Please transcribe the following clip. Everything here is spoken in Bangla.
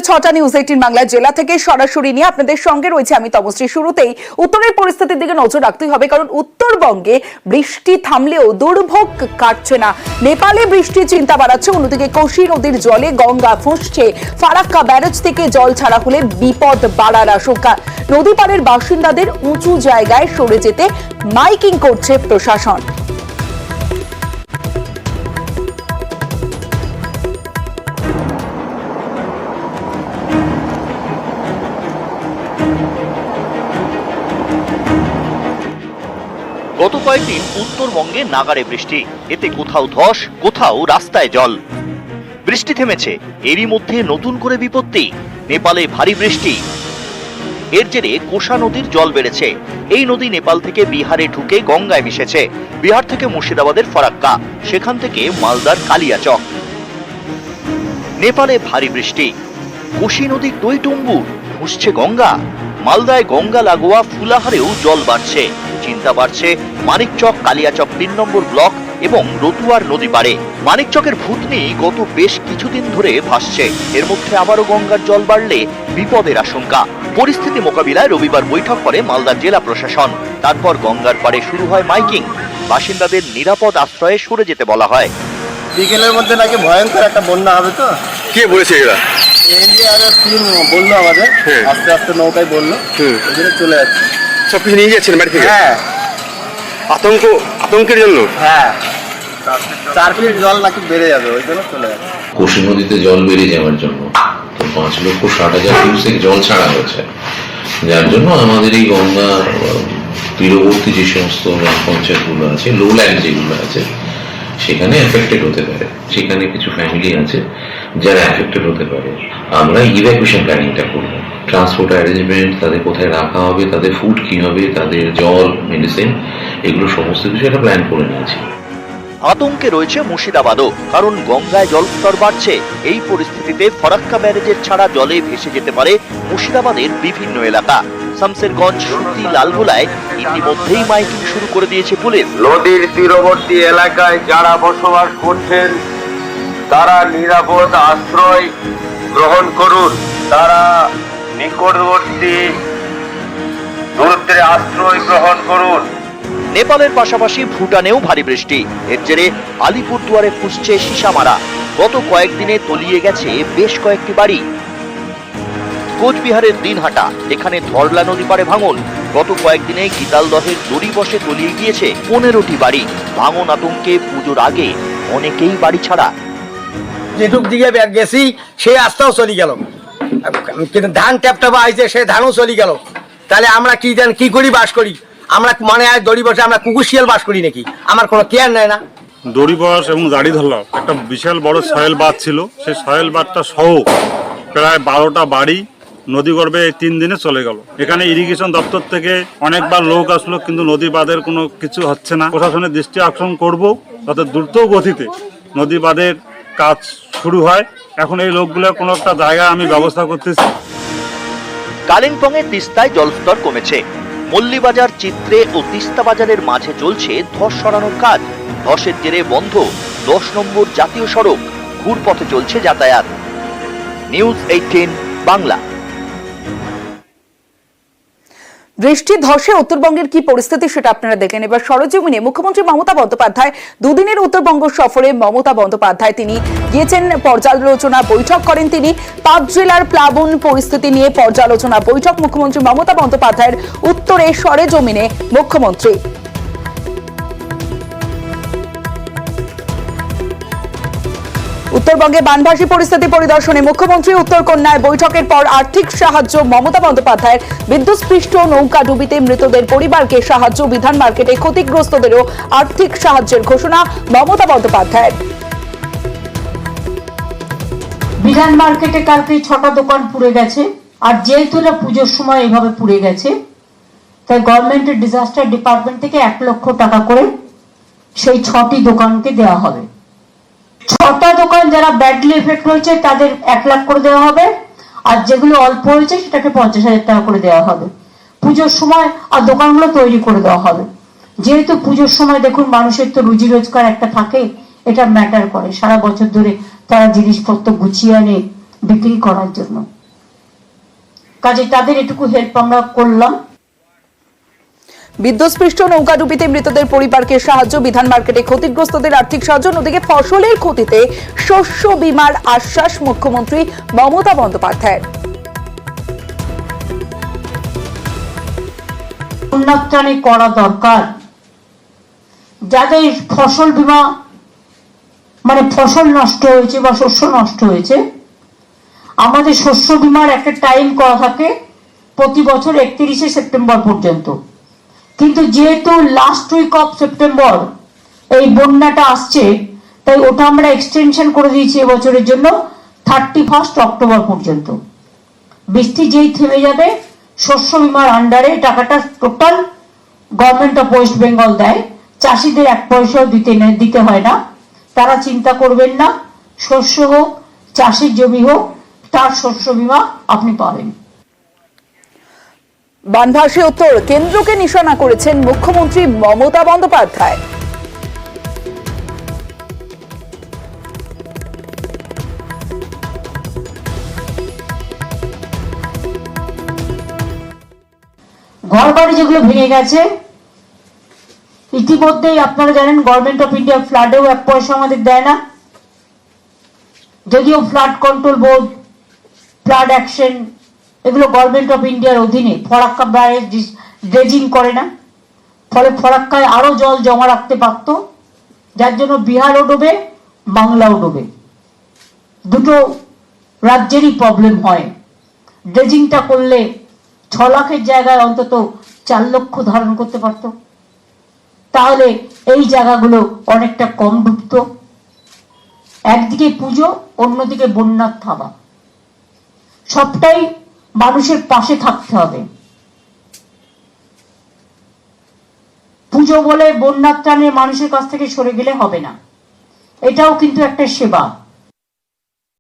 6টা নিউজ 18 বাংলা জেলা থেকে সরাসরি নিয়ে আপনাদের সঙ্গে রয়েছে আমি তমশ্রী। শুরুতেই উত্তরের পরিস্থিতির দিকে নজর রাখতেই হবে, কারণ উত্তরবঙ্গে বৃষ্টি থামলেও দুর্ভোগ কাটছে না। নেপালে বৃষ্টি চিন্তা বাড়াচ্ছে, অন্যদিকে কোশি নদীর জলে গঙ্গা ফুঁসছে। ফারাক্কা ব্যারেজ থেকে জল ছাড়া হলে বিপদ বাড়ার আশঙ্কা। নদী পাড়ের বাসিন্দাদের উঁচু জায়গায় সরে যেতে মাইকিং করছে প্রশাসন। গত কয়েকদিন উত্তরবঙ্গে নাগাড়ে বৃষ্টি, এতে কোথাও ধস, কোথাও রাস্তায় জল। বৃষ্টি থেমেছে, এরই মধ্যে নতুন করে বিপত্তি। নেপালে ভারী বৃষ্টি, এর জেরে কোশা নদীর জল বেড়েছে। এই নদী নেপাল থেকে বিহারে ঢুকে গঙ্গায় মিশেছে। বিহার থেকে মুর্শিদাবাদের ফারাক্কা, সেখান থেকে মালদার কালিয়াচক। নেপালে ভারী বৃষ্টি, কোশি নদীর টইটুম্বুর, ফুঁসছে গঙ্গা। মালদায় গঙ্গা লাগোয়া ফুলাহারেও জল বাড়ছে। চিন্তা বাড়ছে মানিকচক, কালিয়াচক 3 নম্বর ব্লক এবং রতুয়ার নদী পাড়ে। মানিকচকের ভূতনি গত বেশ কিছুদিন ধরে ভাসছে। এর মধ্যে আবারও গঙ্গার জল বাড়লে বিপদের আশঙ্কা। পরিস্থিতি মোকাবিলায় রবিবার বৈঠক করে মালদার জেলা প্রশাসন। তারপর গঙ্গার পাড়ে শুরু হয় মাইকিং। বাসিন্দাদের নিরাপদ আশ্রয়ে সরে যেতে বলা হয়। বিকেলের মধ্যে নাকি ভয়ঙ্কর একটা বন্যা হবে। তো কে বলেছে এরা? এনডিআরএফ টিম বললো আমাদের, আস্তে আস্তে নৌকায় বললো, ওই জন্য চলে যাচ্ছে। সব কিছু নিয়ে যাচ্ছেন বাড়ি থেকে? হ্যাঁ, আতঙ্কের জন্য। হ্যাঁ, 4 ফিট জল নাকি বেড়ে যাবে, ওই জন্য চলে যাচ্ছে। কোশি নদীতে জল বেড়ে যাওয়ার জন্য তো 5,60,000 কিউসেক জল ছাড়া হয়েছে, যার জন্য আমাদের এই গঙ্গা তীরবর্তী যে সমস্ত গ্রাম পঞ্চায়েতগুলো আছে, লোল্যান্ড যেগুলো আছে, সেখানে এফেক্টেড হতে পারে। সেখানে কিছু ফ্যামিলি আছে যারা এফেক্টেড হতে পারে। আমরা ইভ্যাকুয়েশন প্ল্যানিংটা করব, ট্রান্সপোর্ট অ্যারেঞ্জমেন্ট, তাদের কোথায় রাখা হবে, তাদের ফুড কি হবে, তাদের জল, মেডিসিন, এগুলো সমস্ত কিছু একটা প্ল্যান করে নিয়েছি। আতঙ্কে রয়েছে মুর্শিদাবাদও, কারণ গঙ্গায় জলস্তর বাড়ছে। এই পরিস্থিতিতে ফারাক্কা ব্যারেজের ছাড়া জলে ভেসে যেতে পারে মুর্শিদাবাদের বিভিন্ন এলাকা। শামসেরগঞ্জ, সুতি, লালগোলায় ইতিমধ্যেই মাইকিং শুরু করে দিয়েছে পুলিশ। নদীর তীরবর্তী এলাকায় যারা বসবাস করছেন তারা নিরাপদ আশ্রয় গ্রহণ করুন। তারা নিকটবর্তী দূরত্বে আশ্রয় গ্রহণ করুন। নেপালের পাশাপাশি ভুটানেও ভারী বৃষ্টি, এর জেরে আলিপুরদুয়ারে ফুঁসছে সীসামারা। গত কয়েকদিনে তলিয়ে গেছে বেশ কয়েকটি বাড়ি। কোচবিহারের দিনহাটা, এখানে ধরলা নদী পাড়ে ভাঙন। গত কয়েকদিনে গীতালদহের দড়ি বসে তলিয়ে গিয়েছে 15টি বাড়ি। ভাঙন আতঙ্কে পুজোর আগে অনেকেই বাড়ি ছাড়া। যেটুক দিকে গেছি সেই রাস্তাও চলে গেল, কিন্তু ধান ট্যাপটাপা আইছে, সেই ধানও চলে গেল। তাহলে আমরা কি করি, বাস করি? আমরা মনে হয় দড়ি বসে আমরা কুকুর শিয়াল বাস করি নাকি? আমার কোনো কেয়ার নেয় না। দড়ি বস এবং দাড়ি ধরলাম, একটা বিশাল বড় সয়েল বাঁধ ছিল। সেই সয়েল বাঁধটা সহ প্রায় 12টা বাড়ি নদীগর্ভে এই 3 দিনে চলে গেল। এখানে ইরিগেশন দপ্তর থেকে অনেকবার লোক আসলো, কিন্তু নদী বাঁধের কোনো কিছু হচ্ছে না। প্রশাসনের দৃষ্টি আকর্ষণ করব যাতে দ্রুত গতিতে নদী বাঁধের কাজ শুরু হয়। এখন এই লোকগুলোর কোনো একটা জায়গায় আমি ব্যবস্থা করতেছি। কালিম্পংয়ের তিস্তায় জলস্তর কমেছে। মল্লিবাজার, চিত্রে ও তিস্তা বাজারের মাঝে চলছে ধস সরানোর কাজ। ধসের জেরে বন্ধ 10 নম্বর জাতীয় সড়ক, ঘুরপথে চলছে যাতায়াত। নিউজ 18 বাংলা। বৃষ্টি ধসে উত্তরবঙ্গের কি পরিস্থিতি সেটা আপনারা দেখেন। এবার সরেজমিনে মুখ্যমন্ত্রী মমতা বন্দ্যোপাধ্যায় দুদিনের উত্তরবঙ্গ সফরে মমতা বন্দ্যোপাধ্যায় তিনি গিয়েছেন, পর্যালোচনা বৈঠক করেন। তিনি 5 জেলার প্লাবন পরিস্থিতি নিয়ে পর্যালোচনা বৈঠক মুখ্যমন্ত্রী মমতা বন্দ্যোপাধ্যায়ের উত্তরে সরেজমিনে মুখ্যমন্ত্রী। উত্তরবঙ্গে বানভাসী পরিস্থিতি পরিদর্শনে মুখ্যমন্ত্রী। উত্তরকন্যায় বৈঠকের পর আর্থিক সাহায্য মমতা বন্দ্যোপাধ্যায়ের। বিদ্যুৎস্পৃষ্ট নৌকা ডুবিতে মৃতদের পরিবারকে সাহায্য। বিধান মার্কেটে ক্ষতিগ্রস্তদেরও আর্থিক সাহায্যের ঘোষণা মমতা বন্দ্যোপাধ্যায়ের। বিধান মার্কেটে কালকে 6টা দোকান পুড়ে গেছে, আর যেহেতু না পুজোর সময় এভাবে পুড়ে গেছে, তাই গভর্নমেন্টের ডিজাস্টার ডিপার্টমেন্ট থেকে 1 লক্ষ টাকা করে সেই 6টি দোকানকে দেওয়া হবে। 6টা দোকান যারা ব্যাডলি এফেক্ট হয়েছে তাদের 1 লাখ করে দেওয়া হবে, আর যেগুলো অল্প হয়েছে সেটাকে 50,000 টাকা করে দেওয়া হবে। পুজোর সময় আর দোকানগুলো তৈরি করে দেওয়া হবে। যেহেতু পুজোর সময় দেখুন মানুষের তো রুজি রোজগার একটা থাকে, এটা ম্যাটার করে। সারা বছর ধরে তারা জিনিসপত্র গুছিয়ে আনে বিক্রি করার জন্য। কাজে তাদের এটুকু হেল্প আমরা করলাম। বিদ্যুৎস্পৃষ্ট নৌকাডুবিতে মৃতদের পরিবারকে সাহায্য, বিধান মার্কেটে ক্ষতিগ্রস্তদের আর্থিক সাহায্য, অন্যদিকে ফসলের ক্ষতিতে শস্য বীমার আশ্বাস মুখ্যমন্ত্রী মমতা বন্দ্যোপাধ্যায়ের। উন্নতটানে করা দরকার। যাদের ফসল বীমা মানে ফসল নষ্ট হয়েছে বা শস্য নষ্ট হয়েছে, আমাদের শস্য বীমার একটা টাইম করা থাকে প্রতি বছর 31শে সেপ্টেম্বর পর্যন্ত। কিন্তু যেহেতু লাস্ট উইক অফ সেপ্টেম্বর এই বন্যাটা আসছে, তাই ওটা আমরা এক্সটেনশন করে দিয়েছি এবছরের জন্য 31 অক্টোবর পর্যন্ত। বৃষ্টি যেই থেমে যাবে, শস্য বীমার আন্ডারে টাকাটা total government of West Bengal দেয়, চাষিদের 1 পয়সাও দিতে হয় না। তারা চিন্তা করবেন না, শস্য হোক চাষের জমি হোক, তার শস্য বীমা আপনি পাবেন। বানভাসী উত্তর কেন্দ্রকে নিশানা করেছেন মুখ্যমন্ত্রী মমতা বন্দ্যোপাধ্যায়। ঘর বাড়ি যেগুলো ভেঙে গেছে, ইতিমধ্যেই আপনারা জানেন গভর্নমেন্ট অফ ইন্ডিয়া ফ্লাডেও 1 পয়সা আমাদের দেয় না। যদিও flood control board, flood action এগুলো গভর্নমেন্ট অফ ইন্ডিয়ার অধীনে, ফরাক্কা ব্যারেজ ড্রেজিং করে না, ফলে ফরাক্কায় আরো জল জমা রাখতে পারত, যার জন্য বিহারও ডোবে, বাংলাও ডোবে। দুটো রাজ্যেরই প্রবলেম হয়। ড্রেজিংটা করলে 6 লাখের জায়গায় অন্তত 4 লক্ষ ধারণ করতে পারত, তাহলে এই জায়গাগুলো অনেকটা কম ডুবত। একদিকে পুজো, অন্যদিকে বন্যার থাবা, সবটাই মানুষের পাশে থাকতে হবে। পুজো বলে বন্যার ত্রাণে মানুষের কাছ থেকে সরে গেলে হবে না, এটাও কিন্তু একটা সেবা।